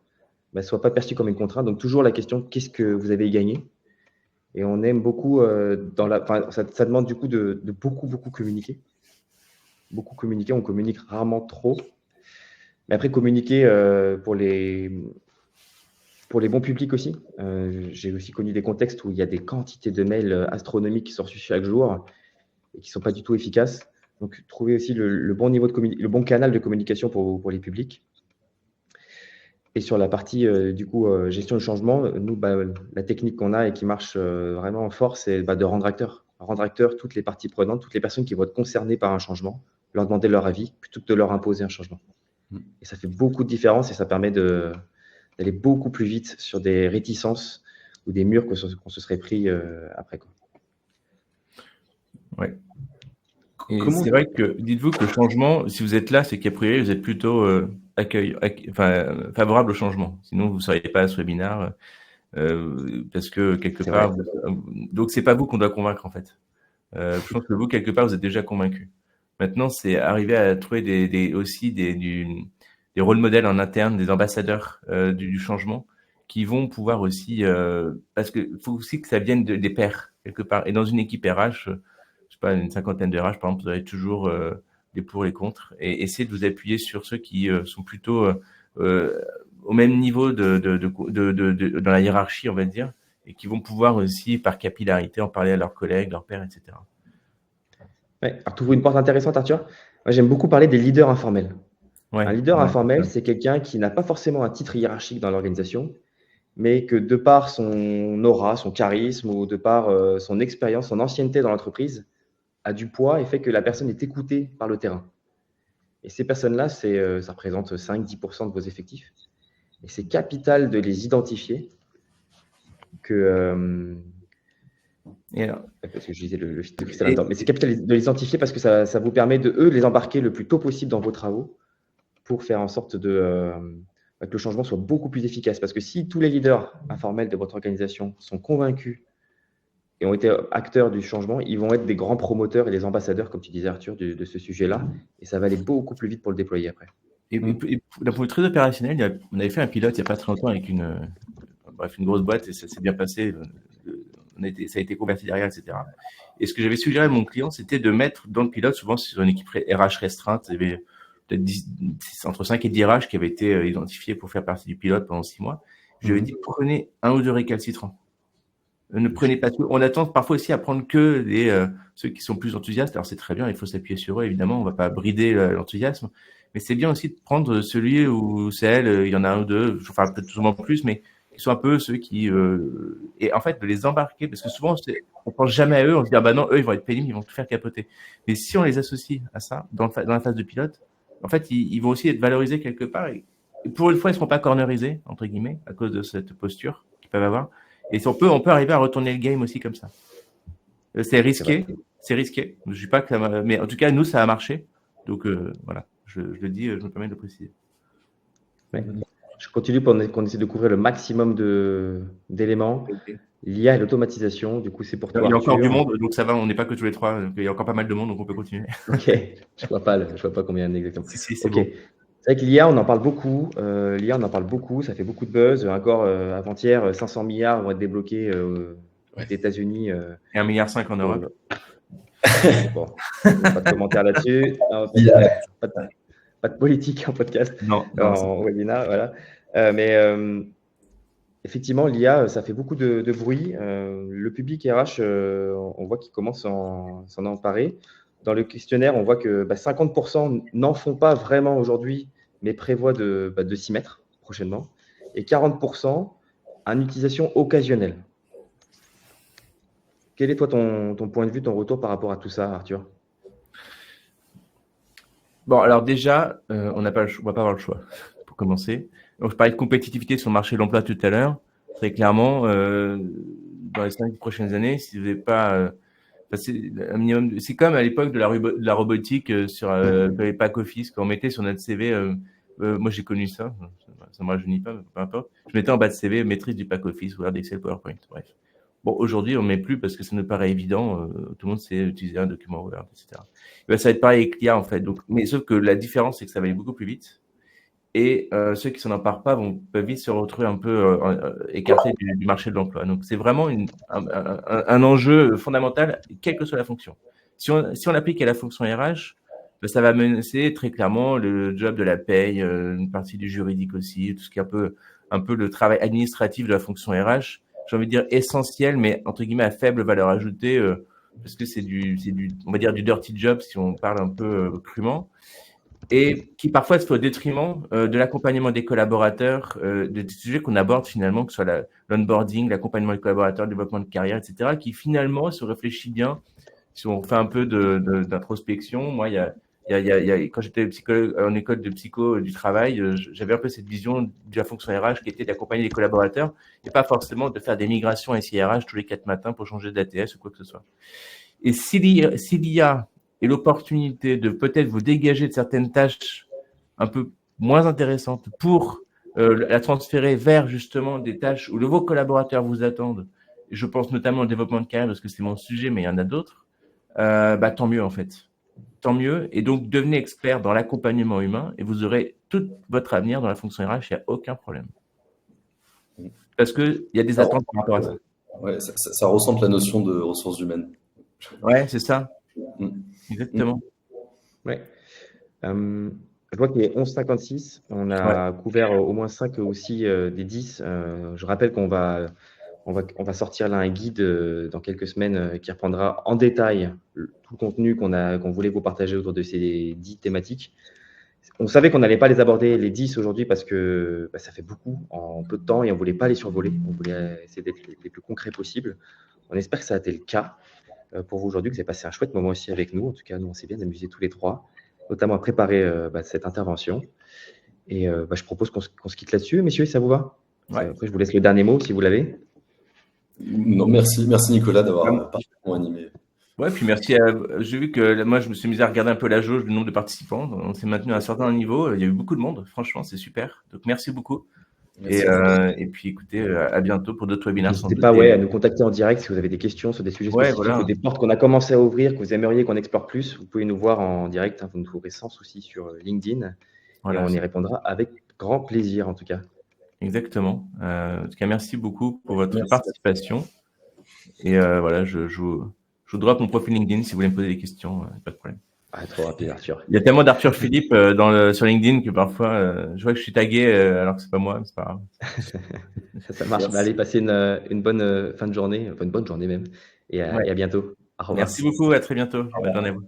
ne soient pas perçues comme une contrainte. Donc, toujours la question, qu'est-ce que vous avez gagné? Et on aime beaucoup, ça demande du coup de beaucoup communiquer. Beaucoup communiquer, on communique rarement trop. Mais après, communiquer pour les bons publics aussi. J'ai aussi connu des contextes où il y a des quantités de mails astronomiques qui sont reçus chaque jour et qui ne sont pas du tout efficaces. Donc, trouver aussi le bon niveau le bon canal de communication pour les publics. Et sur la partie gestion du changement, nous, la technique qu'on a et qui marche vraiment fort, c'est de rendre acteurs. Rendre acteurs toutes les parties prenantes, toutes les personnes qui vont être concernées par un changement, leur demander leur avis plutôt que de leur imposer un changement. Et ça fait beaucoup de différence et ça permet d'aller beaucoup plus vite sur des réticences ou des murs qu'on se serait pris après. Ouais. Et c'est vrai que, dites-vous que le changement, si vous êtes là, c'est qu'a priori, vous êtes plutôt favorable au changement. Sinon, vous ne seriez pas à ce webinaire parce que quelque part, donc c'est pas vous qu'on doit convaincre en fait. Je pense que vous, quelque part, vous êtes déjà convaincu. Maintenant, c'est arriver à trouver des rôles modèles en interne, des ambassadeurs du changement qui vont pouvoir aussi, parce que faut aussi que ça vienne des pairs quelque part. Et dans une équipe RH, je sais pas, une cinquantaine de RH, par exemple, vous avez toujours des pour et contre, et essayer de vous appuyer sur ceux qui sont plutôt au même niveau dans la hiérarchie, on va dire, et qui vont pouvoir aussi, par capillarité, en parler à leurs collègues, leurs pairs, etc. Ouais. Alors, tu ouvres une porte intéressante, Arthur. Moi, j'aime beaucoup parler des leaders informels. Un leader informel, c'est quelqu'un qui n'a pas forcément un titre hiérarchique dans l'organisation, mais que de par son aura, son charisme ou de par son expérience, son ancienneté dans l'entreprise, a du poids et fait que la personne est écoutée par le terrain. Et ces personnes-là, ça représente 5-10% de vos effectifs. Et c'est capital de les identifier parce que je disais le fit de cristal là-dedans. Mais c'est capital de les identifier parce que ça vous permet de les embarquer le plus tôt possible dans vos travaux pour faire en sorte que le changement soit beaucoup plus efficace. Parce que si tous les leaders informels de votre organisation sont convaincus et ont été acteurs du changement, ils vont être des grands promoteurs et des ambassadeurs, comme tu disais Arthur, de ce sujet-là. Et ça va aller beaucoup plus vite pour le déployer après. Et d'un point de vue très opérationnel, on avait fait un pilote il n'y a pas très longtemps avec une grosse boîte et ça s'est bien passé. Ça a été converti derrière, etc. Et ce que j'avais suggéré à mon client, c'était de mettre dans le pilote, souvent sur une équipe RH restreinte, il y avait peut-être entre 5 et 10 RH qui avaient été identifiés pour faire partie du pilote pendant 6 mois. Je lui ai dit, prenez 1 ou 2 récalcitrants. Ne prenez pas tout. On attend parfois aussi à prendre que ceux qui sont plus enthousiastes. Alors c'est très bien, il faut s'appuyer sur eux, évidemment, on ne va pas brider l'enthousiasme. Mais c'est bien aussi de prendre celui ou celle, il y en a 1 ou 2, enfin peut-être souvent plus, mais qui sont un peu ceux qui... et en fait, de les embarquer, parce que souvent, on ne pense jamais à eux, on se dit, ah bah non, eux, ils vont être pénibles, ils vont tout faire capoter. Mais si on les associe à ça, dans la phase de pilote, en fait, ils vont aussi être valorisés quelque part. Et pour une fois, ils ne seront pas cornerisés, entre guillemets, à cause de cette posture qu'ils peuvent avoir. Et on peut arriver à retourner le game aussi comme ça. C'est risqué. Je ne dis pas que ça va, mais en tout cas, nous, ça a marché. Donc, voilà, je le dis, je me permets de le préciser. Ouais. Je continue pour qu'on essaie de couvrir le maximum d'éléments. L'IA et l'automatisation, du coup, c'est pour toi. Il y a encore du monde, donc ça va, on n'est pas que tous les trois. Donc il y a encore pas mal de monde, donc on peut continuer. Ok, je vois pas combien il y en a exactement. Si, c'est bon. C'est vrai que l'IA, on en parle beaucoup. Ça fait beaucoup de buzz. Encore avant-hier, 500 milliards vont être débloqués aux États-Unis. Et 1,5 milliard en Europe. Bon, pas de commentaires là-dessus. Pas de politique en podcast, en webinaire, voilà. Effectivement, l'IA, ça fait beaucoup de bruit. Le public RH, on voit qu'il commence à s'en emparer. Dans le questionnaire, on voit que 50% n'en font pas vraiment aujourd'hui, mais prévoient de s'y mettre prochainement. Et 40% en utilisation occasionnelle. Quel est toi ton point de vue, ton retour par rapport à tout ça, Arthur ? Bon, alors déjà, on va pas avoir le choix, pour commencer. Donc, je parlais de compétitivité sur le marché de l'emploi tout à l'heure. Très clairement, dans les 5 prochaines années, si vous n'avez pas... c'est un minimum. C'est comme à l'époque de la robotique sur les pack office, quand on mettait sur notre CV... moi, j'ai connu ça. Ça ne me rajeunit pas, peu importe. Je mettais en bas de CV maîtrise du pack office, Word, Excel, PowerPoint, bref. Bon, aujourd'hui, on ne met plus parce que ça nous paraît évident. Tout le monde sait utiliser un document Word, etc. Et ça va être pareil avec l'IA, en fait. Donc, mais sauf que la différence, c'est que ça va aller beaucoup plus vite. Et ceux qui ne s'en emparent pas peuvent vite se retrouver un peu écartés du marché de l'emploi. Donc, c'est vraiment un enjeu fondamental, quelle que soit la fonction. Si on l'applique à la fonction RH, ça va menacer très clairement le job de la paye, une partie du juridique aussi, tout ce qui est un peu le travail administratif de la fonction RH. J'ai envie de dire essentiel, mais entre guillemets à faible valeur ajoutée, parce que c'est on va dire du dirty job si on parle un peu crûment, et qui parfois se fait au détriment de l'accompagnement des collaborateurs, des sujets qu'on aborde finalement, que ce soit l'onboarding, l'accompagnement des collaborateurs, le développement de carrière, etc., qui finalement se réfléchit bien. Si on fait un peu d'introspection, moi, quand j'étais en école de psycho du travail, j'avais un peu cette vision de la fonction RH qui était d'accompagner les collaborateurs et pas forcément de faire des migrations SIRH tous les 4 matins pour changer d'ATS ou quoi que ce soit. Et s'il y a l'opportunité de peut-être vous dégager de certaines tâches un peu moins intéressante pour la transférer vers justement des tâches où vos collaborateurs vous attendent, je pense notamment au développement de carrière parce que c'est mon sujet, mais il y en a d'autres, tant mieux en fait. Tant mieux. Et donc, devenez expert dans l'accompagnement humain et vous aurez tout votre avenir dans la fonction RH, il n'y a aucun problème. Parce qu'il y a des attentes par rapport à ça. Ouais, ça ressente la notion de ressources humaines. Ouais, c'est ça. Exactement. Ouais. Je vois qu'il est 11h56. On a couvert au moins 5 aussi des 10. Je rappelle qu'on va sortir là un guide dans quelques semaines qui reprendra en détail tout le contenu qu'on voulait vous partager autour de ces 10 thématiques. On savait qu'on n'allait pas les aborder les 10 aujourd'hui parce que ça fait beaucoup en peu de temps et on ne voulait pas les survoler. On voulait essayer d'être les plus concrets possibles. On espère que ça a été le cas pour vous aujourd'hui, que vous avez passé un chouette moment aussi avec nous. En tout cas, nous, on s'est bien amusés tous les trois, notamment à préparer cette intervention. Et je propose qu'on se quitte là-dessus. Messieurs, ça vous va? Après, je vous laisse le dernier mot si vous l'avez. Non, merci Nicolas d'avoir parfaitement animé. Ouais, puis merci. J'ai vu que moi, je me suis mis à regarder un peu la jauge du nombre de participants. On s'est maintenu à un certain niveau. Il y a eu beaucoup de monde. Franchement, c'est super. Donc, merci beaucoup. Merci et puis, écoutez, à bientôt pour d'autres webinaires. N'hésitez pas à nous contacter en direct si vous avez des questions sur des sujets spécifiques ou des portes qu'on a commencé à ouvrir, que vous aimeriez qu'on explore plus. Vous pouvez nous voir en direct. Vous nous trouverez sans souci sur LinkedIn. Et on y répondra avec grand plaisir, en tout cas. Exactement. En tout cas, merci beaucoup pour votre participation. Et je vous drop mon profil LinkedIn si vous voulez me poser des questions. Pas de problème. Trop rapide, Arthur. Il y a tellement d'Arthur Philippe sur LinkedIn que parfois, je vois que je suis tagué alors que c'est pas moi, mais c'est pas grave. Ça marche. Allez, passez une bonne fin de journée, une bonne journée même. Et à bientôt. Au revoir. Merci beaucoup. À très bientôt. Bonne journée à vous.